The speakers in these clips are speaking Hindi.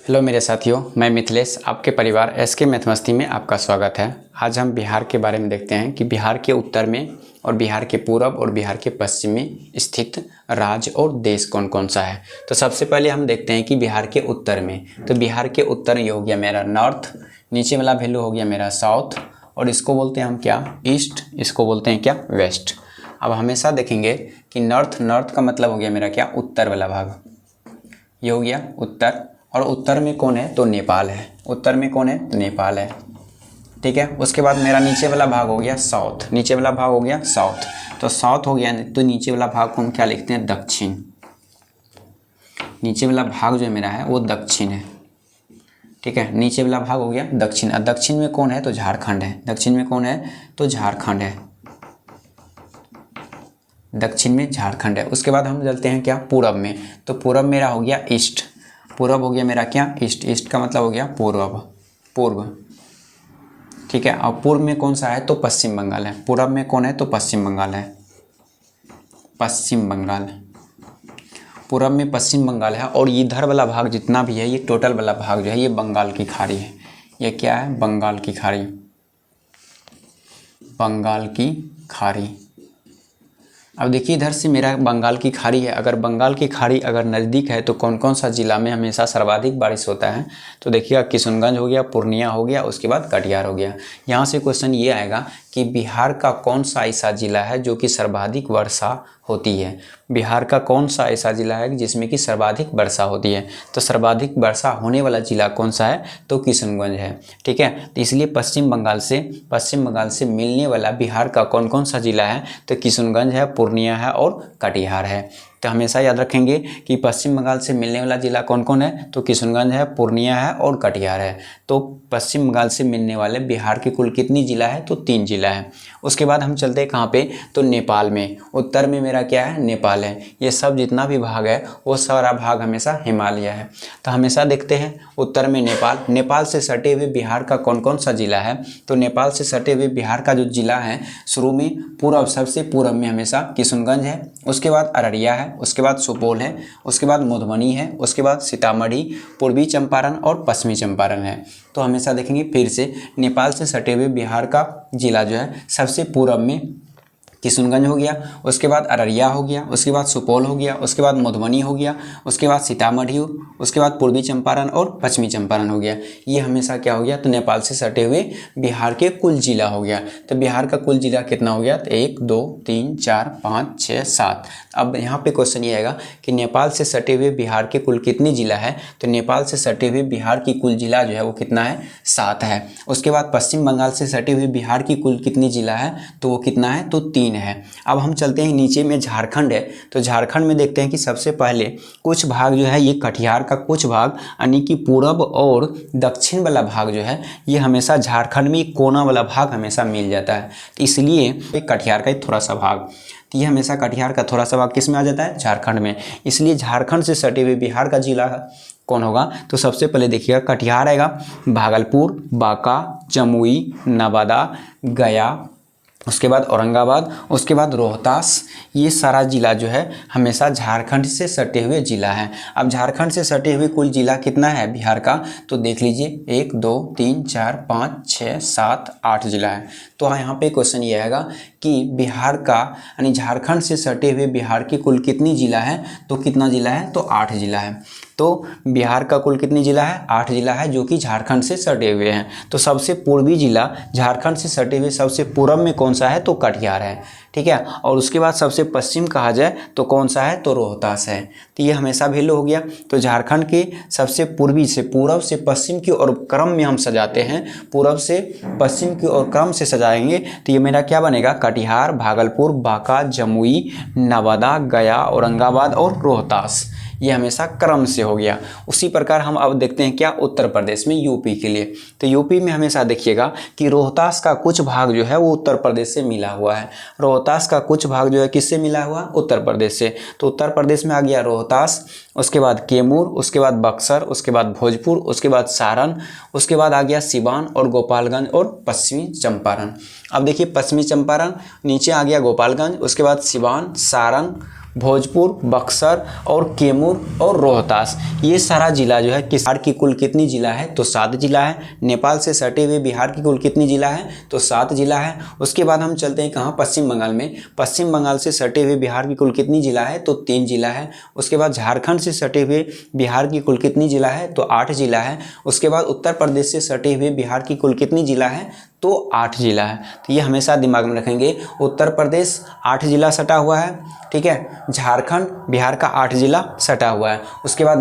हेलो मेरे साथियों, मैं मिथिलेश आपके परिवार एसके मैथ मस्ती में आपका स्वागत है। आज हम बिहार के बारे में देखते हैं कि बिहार के उत्तर में और बिहार के पूरब और बिहार के पश्चिम में स्थित राज्य और देश कौन कौन सा है। तो सबसे पहले हम देखते हैं कि बिहार के उत्तर में, तो बिहार के उत्तर ये हो गया मेरा नॉर्थ, नीचे वाला वैल्यू हो गया मेरा साउथ, और इसको बोलते हैं हम क्या, ईस्ट, इसको बोलते हैं क्या, वेस्ट। अब हमेशा देखेंगे कि नॉर्थ का मतलब हो गया मेरा क्या, उत्तर वाला भाग, ये हो गया उत्तर। और उत्तर में कौन है, तो नेपाल है। उत्तर में कौन है, तो नेपाल है, ठीक है। उसके बाद मेरा नीचे वाला भाग हो गया साउथ, नीचे वाला भाग हो गया साउथ। तो साउथ हो गया, तो नीचे वाला भाग को हम क्या लिखते हैं, दक्षिण। नीचे वाला भाग जो मेरा है वो दक्षिण है, ठीक है। नीचे वाला भाग हो गया दक्षिण। और दक्षिण में कौन है, तो झारखंड है। दक्षिण में कौन है, तो झारखंड है। दक्षिण में झारखंड है। उसके बाद हम चलते हैं क्या, पूरब में। तो पूरब मेरा हो गया ईस्ट। पूरब हो गया मेरा क्या, ईस्ट। ईस्ट का मतलब हो गया पूर्व, ठीक है। और पूर्व में कौन सा है, तो पश्चिम बंगाल है। पूरब में कौन है, तो पश्चिम बंगाल है। पश्चिम बंगाल, पूरब में पश्चिम बंगाल है। और इधर वाला भाग जितना भी है, ये टोटल वाला भाग जो है ये बंगाल की खाड़ी है। ये क्या है, बंगाल की खाड़ी, बंगाल की खाड़ी। अब देखिए इधर से मेरा बंगाल की खाड़ी है। अगर बंगाल की खाड़ी अगर नज़दीक है तो कौन कौन सा ज़िला में हमेशा सर्वाधिक बारिश होता है, तो देखिएगा किशनगंज हो गया, पूर्णिया हो गया, उसके बाद कटिहार हो गया। यहाँ से क्वेश्चन ये आएगा कि बिहार का कौन सा ऐसा ज़िला है जो कि सर्वाधिक वर्षा होती है। बिहार का कौन सा ऐसा ज़िला है जिसमें कि सर्वाधिक वर्षा होती है, तो सर्वाधिक वर्षा होने वाला ज़िला कौन सा है, तो किशनगंज है, ठीक है। तो इसलिए पश्चिम बंगाल से मिलने वाला बिहार का कौन कौन सा ज़िला है, तो किशनगंज है, पूर्णिया है और कटिहार है। तो हमेशा याद रखेंगे कि पश्चिम बंगाल से मिलने वाला ज़िला कौन कौन है, तो किशनगंज है, पूर्णिया है और कटिहार है। तो पश्चिम बंगाल से मिलने वाले बिहार के कुल कितनी ज़िला है, तो 3 ज़िला है। उसके बाद हम चलते हैं कहाँ पे, तो नेपाल में। उत्तर में मेरा क्या है, नेपाल है। ये सब जितना भी भाग है वो सारा भाग हमेशा हिमालय है। तो हमेशा देखते हैं उत्तर में नेपाल। नेपाल से सटे हुए बिहार का कौन कौन सा ज़िला है, तो नेपाल से सटे हुए बिहार का जो ज़िला है शुरू में पूर्व, सबसे पूर्व में हमेशा किशनगंज है, उसके बाद अररिया है, उसके बाद सुपौल है, उसके बाद मधुबनी है, उसके बाद सीतामढ़ी, पूर्वी चंपारण और पश्चिमी चंपारण है। तो हमेशा देखेंगे फिर से नेपाल से सटे हुए बिहार का जिला जो है सबसे पूर्व में किशनगंज हो गया, उसके बाद अररिया हो गया, उसके बाद सुपौल हो गया, उसके बाद मधुबनी हो गया, उसके बाद सीतामढ़ी, उसके बाद पूर्वी चंपारण और पश्चिमी चंपारण हो गया। ये हमेशा क्या हो गया, तो नेपाल से सटे हुए बिहार के कुल जिला हो गया। तो बिहार का कुल जिला कितना हो गया, तो 1 2 3 4 5 6 7। अब यहाँ पे क्वेश्चन ये आएगा कि नेपाल से सटे हुए बिहार के कुल कितने जिला है, तो नेपाल से सटे हुए बिहार की कुल जिला जो है वो कितना है, 7 है। उसके बाद पश्चिम बंगाल से सटे हुए बिहार की कुल कितनी जिला है, तो वो कितना है, तो 3 है। अब हम चलते हैं नीचे में, झारखंड है। तो झारखंड में देखते हैं कि सबसे पहले कुछ भाग जो है ये कटिहार का कुछ भाग, यानी कि पूरब और दक्षिण वाला भाग जो है ये हमेशा झारखंड में कोना वाला भाग हमेशा मिल जाता है। तो इसलिए कटिहार का थोड़ा सा भाग, तो ये हमेशा कटिहार का थोड़ा सा भाग किस में आ जाता है, झारखंड में। इसलिए झारखंड से सटे हुए बिहार का जिला कौन होगा, तो सबसे पहले देखिएगा कटिहार आएगा, भागलपुर, बांका, जमुई, नवादा, गया, उसके बाद औरंगाबाद, उसके बाद रोहतास। ये सारा ज़िला जो है हमेशा झारखंड से सटे हुए ज़िला है। अब झारखंड से सटे हुए कुल ज़िला कितना है बिहार का, तो देख लीजिए 1 2 3 4 5 6 7 8 ज़िला है। तो यहाँ पे क्वेश्चन ये आएगा कि बिहार का यानी झारखंड से सटे हुए बिहार की कुल कितनी ज़िला है, तो कितना ज़िला है, तो 8 ज़िला है। तो बिहार का कुल कितनी ज़िला है, 8 ज़िला है जो कि झारखंड से सटे हुए हैं। तो सबसे पूर्वी ज़िला झारखंड से सटे हुए सबसे पूर्व में कौन सा है, तो कटिहार है, ठीक है। और उसके बाद सबसे पश्चिम कहा जाए तो कौन सा है, तो रोहतास है। तो ये हमेशा वैल्यू हो गया। तो झारखंड के सबसे पूर्वी से पूर्व से पश्चिम की ओर क्रम में हम सजाते हैं, पूर्व से पश्चिम की ओर क्रम से सजाएंगे, तो ये मेरा क्या बनेगा, कटिहार, भागलपुर, बांका, जमुई, नवादा, गया, औरंगाबाद और रोहतास। ये हमेशा क्रम से हो गया। उसी प्रकार हम अब देखते हैं क्या, उत्तर प्रदेश में, यूपी के लिए। तो यूपी में हमेशा देखिएगा कि रोहतास का कुछ भाग जो है वो उत्तर प्रदेश से मिला हुआ है। रोहतास का कुछ भाग जो है किससे मिला हुआ, उत्तर प्रदेश से। तो उत्तर प्रदेश में आ गया रोहतास, उसके बाद कैमूर, उसके बाद बक्सर, उसके बाद भोजपुर, उसके बाद सारण, उसके बाद आ गया सिवान और गोपालगंज और पश्चिमी चंपारण। अब देखिए पश्चिमी चंपारण, नीचे आ गया गोपालगंज, उसके बाद सिवान, सारण, भोजपुर, बक्सर और कैमूर और रोहतास, ये सारा जिला जो है बिहार की कुल कितनी जिला है? तो 7 जिला है। नेपाल से सटे हुए बिहार की कुल कितनी जिला है? तो 7 जिला है। उसके बाद हम चलते हैं कहाँ? पश्चिम बंगाल में। पश्चिम बंगाल से सटे हुए बिहार की कुल कितनी जिला है? तो 3 जिला है। उसके बाद झारखंड से सटे हुए बिहार की कुल कितनी जिला है? तो 8 जिला है। उसके बाद उत्तर प्रदेश से सटे हुए बिहार की कुल कितनी जिला है? तो 8 जिला है। तो ये हमेशा दिमाग में रखेंगे, उत्तर प्रदेश 8 जिला सटा हुआ है, ठीक है। झारखंड बिहार का 8 जिला सटा हुआ है। उसके बाद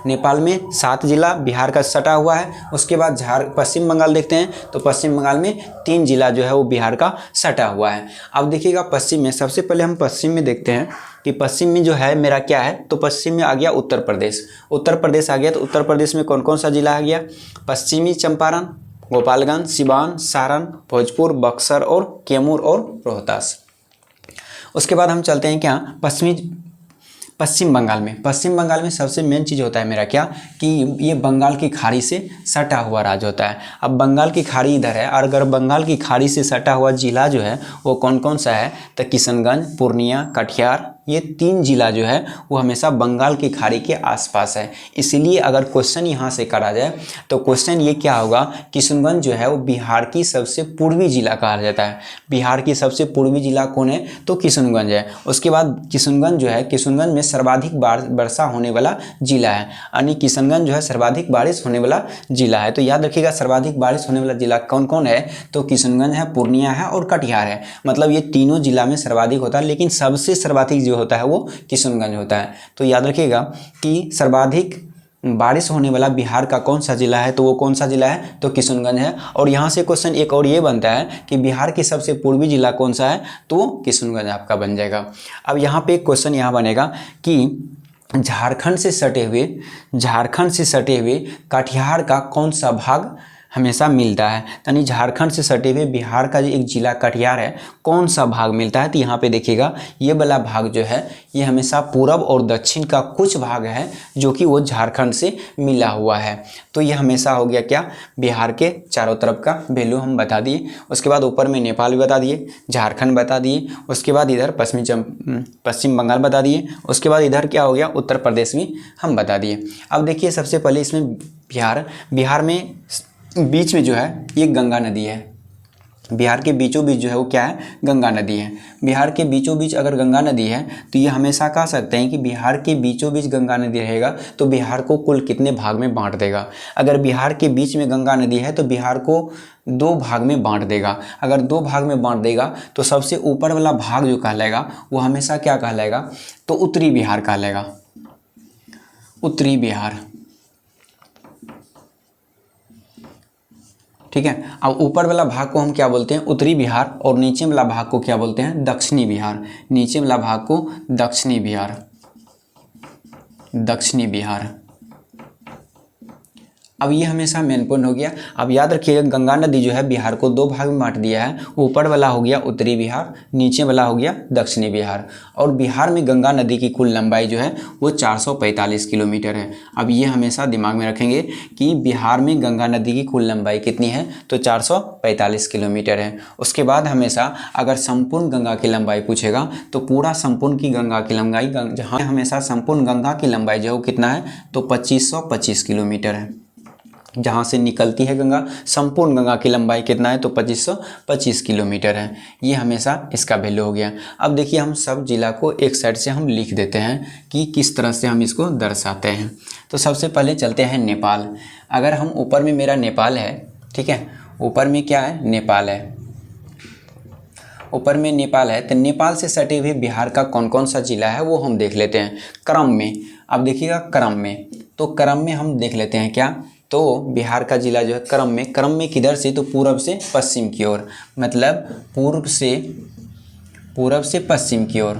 नेपाल में 7 जिला बिहार का सटा हुआ है। उसके बाद पश्चिम बंगाल देखते हैं, तो पश्चिम बंगाल में 3 जिला जो है वो बिहार का सटा हुआ है। अब देखिएगा पश्चिम में, सबसे पहले हम पश्चिम में देखते हैं कि पश्चिम में जो है मेरा क्या है? तो पश्चिम में आ गया उत्तर प्रदेश। उत्तर प्रदेश आ गया, तो उत्तर प्रदेश में कौन कौन सा जिला आ गया? पश्चिमी चंपारण, गोपालगंज, सिवान, सारण, भोजपुर, बक्सर और कैमूर और रोहतास। उसके बाद हम चलते हैं क्या? पश्चिम बंगाल में। पश्चिम बंगाल में सबसे मेन चीज़ होता है मेरा क्या? कि ये बंगाल की खाड़ी से सटा हुआ राज्य होता है। अब बंगाल की खाड़ी इधर है, और अगर बंगाल की खाड़ी से सटा हुआ जिला जो है वो कौन कौन सा है? तो किशनगंज, पूर्णिया, कटिहार, ये 3 जिला जो है वो हमेशा बंगाल की खाड़ी के आसपास है। इसीलिए अगर क्वेश्चन यहाँ से करा जाए तो क्वेश्चन ये क्या होगा? किशनगंज जो है वो बिहार की सबसे पूर्वी जिला कहा जाता है। बिहार की सबसे पूर्वी जिला कौन है? तो किशनगंज है। उसके बाद किशनगंज जो है, किशनगंज में सर्वाधिक वर्षा होने वाला जिला है, यानी किशनगंज जो है सर्वाधिक बारिश होने वाला जिला है। तो याद रखिएगा सर्वाधिक बारिश होने वाला जिला कौन कौन है? तो किशनगंज है, पूर्णिया है और कटिहार है। मतलब ये तीनों जिला में सर्वाधिक होता है, लेकिन सबसे सर्वाधिक जो होता है वो किशनगंज होता है। तो याद रखिएगा कि सर्वाधिक बारिश होने वाला बिहार का कौन सा जिला है? तो वो कौन सा जिला है? तो किशनगंज है। और यहाँ से क्वेश्चन एक और ये बनता है कि बिहार की सबसे पूर्वी जिला कौन सा है? तो किशनगंज आपका बन जाएगा। अब यहाँ पे एक क्वेश्चन यहाँ बनेगा कि झारखंड से सटे हुए कटिहार का कौन सा भाग हमेशा मिलता है? यानी झारखंड से सटे हुए बिहार का जो एक जिला कटिहार है, कौन सा भाग मिलता है? तो यहाँ पे देखिएगा ये वाला भाग जो है ये हमेशा पूरब और दक्षिण का कुछ भाग है जो कि वो झारखंड से मिला हुआ है। तो ये हमेशा हो गया क्या? बिहार के चारों तरफ का वैल्यू हम बता दिए। उसके बाद ऊपर में नेपाल भी बता दिए, झारखंड बता दिए, उसके बाद इधर पश्चिम बंगाल बता दिए, उसके बाद इधर क्या हो गया? उत्तर प्रदेश भी हम बता दिए। अब देखिए सबसे पहले इसमें बिहार में बीच में जो है ये गंगा नदी है। बिहार के बीचों बीच जो है वो क्या है? गंगा नदी है। बिहार के बीचों बीच अगर गंगा नदी है तो ये हमेशा कह सकते हैं कि बिहार के बीचों बीच गंगा नदी रहेगा तो बिहार को कुल कितने भाग में बांट देगा? अगर बिहार के बीच में गंगा नदी है तो बिहार को 2 भाग में बांट देगा। अगर 2 भाग में बांट देगा तो सबसे ऊपर वाला भाग जो कहलाएगा वो हमेशा क्या कहलाएगा? तो उत्तरी बिहार कहलाएगा। उत्तरी बिहार, ठीक है। अब ऊपर वाला भाग को हम क्या बोलते हैं? उत्तरी बिहार। और नीचे वाला भाग को क्या बोलते हैं? दक्षिणी बिहार। नीचे वाला भाग को दक्षिणी बिहार, दक्षिणी बिहार। अब ये हमेशा मेन पॉइंट हो गया। अब याद रखिएगा गंगा नदी जो है बिहार को 2 भाग में बांट दिया है। ऊपर वाला हो गया उत्तरी बिहार, नीचे वाला हो गया दक्षिणी बिहार। और बिहार में गंगा नदी की कुल लंबाई जो है वो 445 किलोमीटर है। अब ये हमेशा दिमाग में रखेंगे कि बिहार में गंगा नदी की कुल लंबाई कितनी है? तो 445 किलोमीटर है। उसके बाद हमेशा अगर संपूर्ण गंगा की लंबाई पूछेगा तो पूरा संपूर्ण की गंगा की लंबाई, जहाँ हमेशा संपूर्ण गंगा की लंबाई जो है वो कितना है? तो 2525 किलोमीटर है। जहाँ से निकलती है गंगा, संपूर्ण गंगा की लंबाई कितना है? तो 2525 किलोमीटर है। ये हमेशा इसका वैल्यू हो गया। अब देखिए हम सब जिला को एक साइड से हम लिख देते हैं कि किस तरह से हम इसको दर्शाते हैं। तो सबसे पहले चलते हैं नेपाल। अगर हम ऊपर में मेरा नेपाल है, ठीक है, ऊपर में क्या है? नेपाल है। ऊपर में नेपाल है तो नेपाल से सटे हुए बिहार का कौन कौन सा जिला है वो हम देख लेते हैं क्रम में। अब देखिएगा क्रम में, तो क्रम में हम देख लेते हैं क्या? तो बिहार का जिला जो है क्रम में किधर से? तो पूरब से पश्चिम की ओर, मतलब पूरब से पश्चिम की ओर,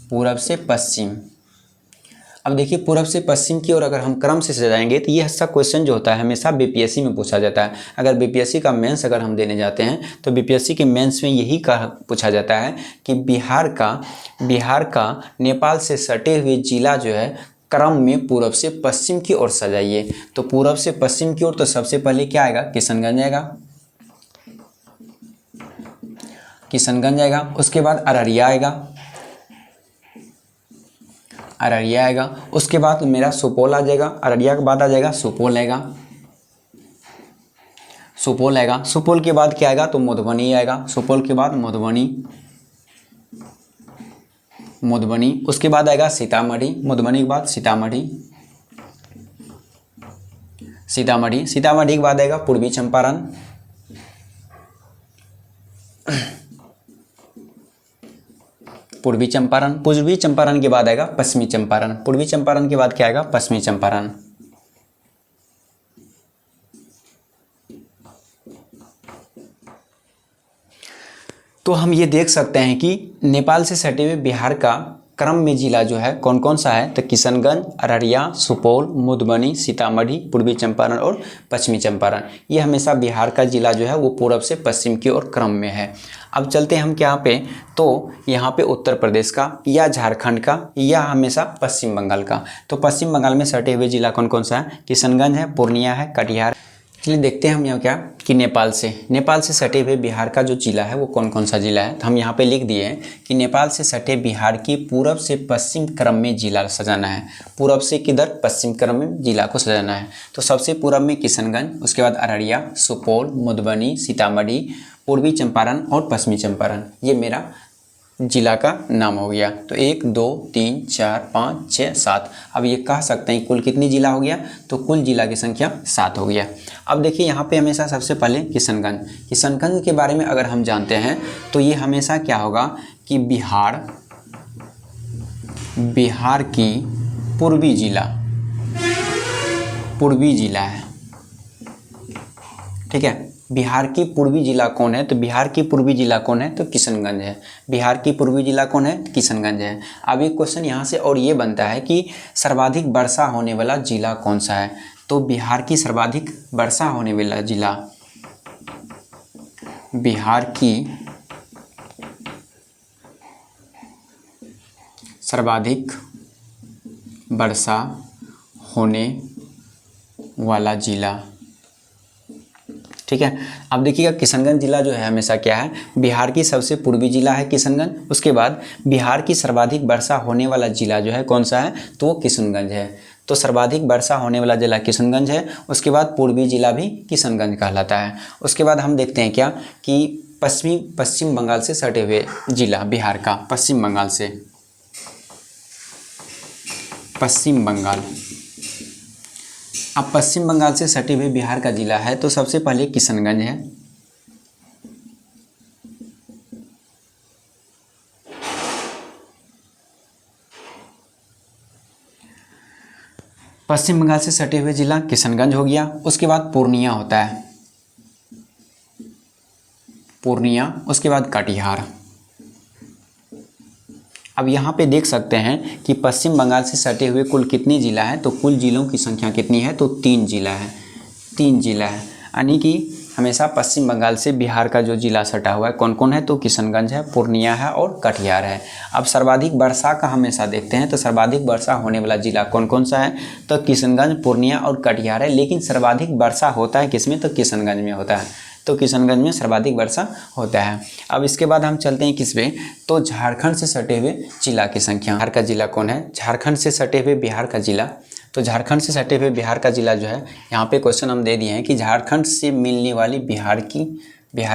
पूरब से पश्चिम। अब देखिए पूरब से पश्चिम की ओर अगर हम क्रम से सजाएंगे तो ये ऐसा क्वेश्चन जो होता है हमेशा बीपीएससी में पूछा जाता है। अगर बीपीएससी का मेंस अगर हम देने जाते हैं तो बीपीएससी के मेंस में यही पूछा जाता है कि बिहार का नेपाल से सटे हुए जिला जो है क्रम में पूरब से पश्चिम की ओर सजाइए। तो पूरब से पश्चिम की ओर तो सबसे पहले क्या आएगा? किशनगंज आएगा, किशनगंज आएगा। उसके बाद अररिया आएगा, अररिया आएगा। उसके बाद मेरा सुपौल आ जाएगा, अररिया के बाद आ जाएगा सुपौल आएगा, सुपौल आएगा। सुपौल के बाद क्या आएगा तो मधुबनी आएगा, सुपौल के बाद मधुबनी, मधुबनी। उसके बाद आएगा सीतामढ़ी, मधुबनी के बाद सीतामढ़ी, सीतामढ़ी। सीतामढ़ी के बाद आएगा पूर्वी चंपारण, पूर्वी चंपारण। पूर्वी चंपारण के बाद आएगा पश्चिमी चंपारण, पूर्वी चंपारण के बाद क्या आएगा पश्चिमी चंपारण। तो हम ये देख सकते हैं कि नेपाल से सटे हुए बिहार का क्रम में जिला जो है कौन कौन सा है, तो किशनगंज, अररिया, सुपौल, मधुबनी, सीतामढ़ी, पूर्वी चंपारण और पश्चिमी चंपारण। ये हमेशा बिहार का जिला जो है वो पूर्व से पश्चिम की ओर क्रम में है। अब चलते हैं हम क्या पे, तो यहाँ पे उत्तर प्रदेश का या झारखंड का या हमेशा पश्चिम बंगाल का। तो पश्चिम बंगाल में सटे हुए जिला कौन कौन सा है, किशनगंज है, पूर्णिया है, कटिहार। चलिए देखते हैं हम यहाँ क्या कि नेपाल से सटे हुए बिहार का जो जिला है वो कौन कौन सा जिला है। तो हम यहाँ पे लिख दिए हैं कि नेपाल से सटे बिहार की पूरब से पश्चिम क्रम में जिला सजाना है। पूरब से किधर, पश्चिम क्रम में जिला को सजाना है। तो सबसे पूरब में किशनगंज, उसके बाद अररिया, सुपौल, मधुबनी, सीतामढ़ी, पूर्वी चंपारण और पश्चिमी चंपारण, ये मेरा जिला का नाम हो गया। तो 1 2 3 4 5 6 7, अब ये कह सकते हैं कुल कितनी जिला हो गया, तो कुल जिला की संख्या 7 हो गया। अब देखिए यहाँ पे हमेशा सबसे पहले किशनगंज के बारे में अगर हम जानते हैं तो ये हमेशा क्या होगा कि बिहार की पूर्वी जिला है, ठीक है। बिहार की पूर्वी जिला कौन है, तो बिहार की पूर्वी जिला कौन है, तो किशनगंज है। बिहार की पूर्वी जिला कौन है, किशनगंज है। अब एक क्वेश्चन यहाँ से और ये बनता है कि सर्वाधिक वर्षा होने वाला जिला कौन सा है, तो बिहार की सर्वाधिक वर्षा होने वाला जिला, बिहार की सर्वाधिक वर्षा होने वाला जिला, ठीक है। अब देखिएगा किशनगंज जिला जो है हमेशा क्या है, बिहार की सबसे पूर्वी जिला है किशनगंज। उसके बाद बिहार की सर्वाधिक वर्षा होने वाला जिला जो है कौन सा है, तो वो किशनगंज है। तो सर्वाधिक वर्षा होने वाला जिला किशनगंज है। उसके बाद पूर्वी जिला भी किशनगंज कहलाता है। उसके बाद हम देखते हैं क्या कि पश्चिम बंगाल से सटे हुए जिला बिहार का, पश्चिम बंगाल से, पश्चिम बंगाल। अब पश्चिम बंगाल से सटे हुए बिहार का जिला है तो सबसे पहले किशनगंज है, पश्चिम बंगाल से सटे हुए जिला किशनगंज हो गया। उसके बाद पूर्णिया होता है, पूर्णिया। उसके बाद कटिहार। अब यहाँ पे देख सकते हैं कि पश्चिम बंगाल से सटे हुए कुल कितने जिला हैं, तो कुल जिलों की संख्या कितनी है, तो 3 जिला है, 3 जिला है। यानी कि हमेशा पश्चिम बंगाल से बिहार का जो जिला सटा हुआ है कौन कौन है, तो किशनगंज है, पूर्णिया है और कटिहार है। अब सर्वाधिक वर्षा का हमेशा देखते हैं तो सर्वाधिक वर्षा होने वाला जिला कौन कौन सा है, तो किशनगंज, पूर्णिया और कटिहार है। लेकिन सर्वाधिक वर्षा होता है किसमें, तो किशनगंज में होता है। तो किशनगंज में सर्वाधिक वर्षा होता है। अब इसके बाद हम चलते हैं किस पे, तो झारखंड से सटे हुए जिला की संख्या। बिहार का जिला कौन है, झारखंड से सटे हुए बिहार का जिला। तो झारखंड से सटे हुए बिहार का जिला जो है, यहाँ पे क्वेश्चन हम दे दिए हैं कि झारखंड से मिलने वाली बिहार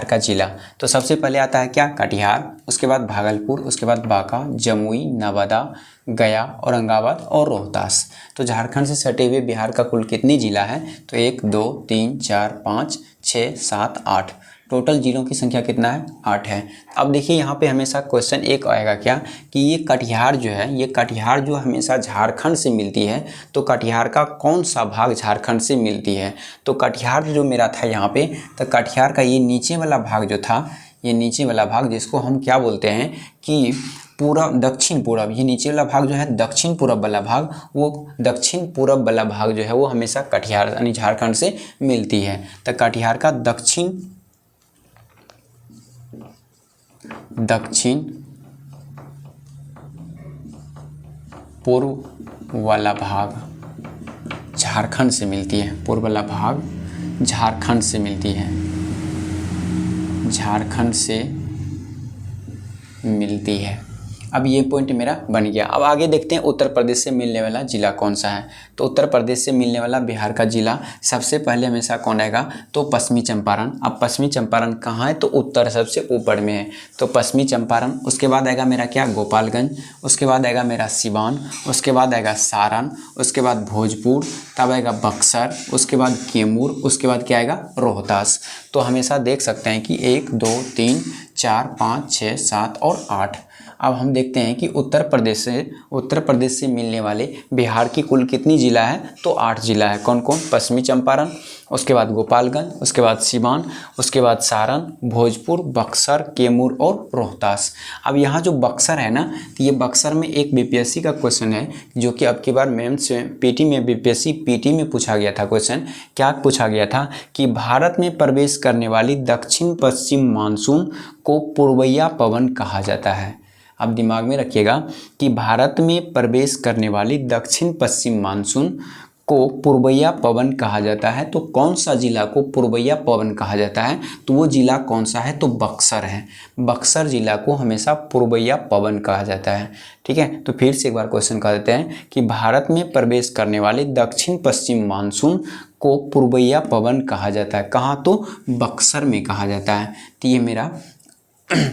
का जिला। तो सबसे पहले आता है क्या, कटिहार। उसके बाद भागलपुर, उसके बाद बांका, जमुई, नवादा, गया, औरंगाबाद और रोहतास। तो झारखंड से सटे हुए बिहार का कुल कितनी जिला है, तो 1 2 3 4 5 6 7 8, टोटल जिलों की संख्या कितना है, 8 है। अब देखिए यहाँ पे हमेशा क्वेश्चन एक आएगा क्या कि ये कटिहार जो है, ये कटिहार जो हमेशा झारखंड से मिलती है, तो कटिहार का कौन सा भाग झारखंड से मिलती है। तो कटिहार जो मेरा था यहाँ पे, तो कटिहार का ये नीचे वाला भाग जो था, ये नीचे वाला भाग जिसको हम क्या बोलते हैं कि पूरब, दक्षिण पूरब, ये नीचे वाला भाग जो है दक्षिण पूरब वाला भाग, वो दक्षिण पूरब वाला भाग जो है वो हमेशा कटिहार यानी झारखंड से मिलती है। तो कटिहार का दक्षिण पूर्व वाला भाग झारखंड से मिलती है, पूर्व वाला भाग झारखंड से मिलती है, झारखंड से मिलती है। अब ये पॉइंट मेरा बन गया। अब आगे देखते हैं उत्तर प्रदेश से मिलने वाला ज़िला कौन सा है। तो उत्तर प्रदेश से मिलने वाला बिहार का ज़िला सबसे पहले हमेशा कौन आएगा, तो पश्चिमी चंपारण। अब पश्चिमी चंपारण कहाँ है, तो उत्तर सबसे ऊपर में है, तो पश्चिमी चंपारण। उसके बाद आएगा मेरा क्या, गोपालगंज। उसके बाद आएगा मेरा सिवान। उसके बाद आएगा सारण। उसके बाद भोजपुर, तब आएगा बक्सर। उसके बाद कैमूर। उसके बाद क्या आएगा, रोहतास। तो हमेशा देख सकते हैं कि 1 2 3 4 5 6 7 और 8। अब हम देखते हैं कि उत्तर प्रदेश से मिलने वाले बिहार की कुल कितनी ज़िला है, तो 8 ज़िला है। कौन कौन, पश्चिमी चंपारण, उसके बाद गोपालगंज, उसके बाद सिवान, उसके बाद सारण, भोजपुर, बक्सर, कैमूर और रोहतास। अब यहाँ जो बक्सर है ना, तो ये बक्सर में एक बीपीएससी का क्वेश्चन है जो कि अब की बार मेंस पीटी में, बीपीएससी पीटी में पूछा गया था क्वेश्चन। क्या पूछा गया था कि भारत में प्रवेश करने वाली दक्षिण पश्चिम मानसून को पूर्वैया पवन कहा जाता है। अब दिमाग में रखिएगा कि भारत में प्रवेश करने वाली दक्षिण पश्चिम मानसून को पूर्वैया पवन कहा जाता है। तो कौन सा जिला को पूर्वैया पवन कहा जाता है, तो वो जिला कौन सा है, तो बक्सर है। बक्सर जिला को हमेशा पूर्वैया पवन कहा जाता है। ठीक है, तो फिर से एक बार क्वेश्चन कर देते हैं कि भारत में प्रवेश करने वाली दक्षिण पश्चिम मानसून को पूर्वैया पवन कहा जाता है। कहाँ, तो बक्सर में कहा जाता है। तो ये मेरा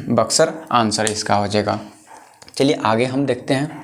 बक्सर आंसर इसका हो जाएगा। चलिए आगे हम देखते हैं।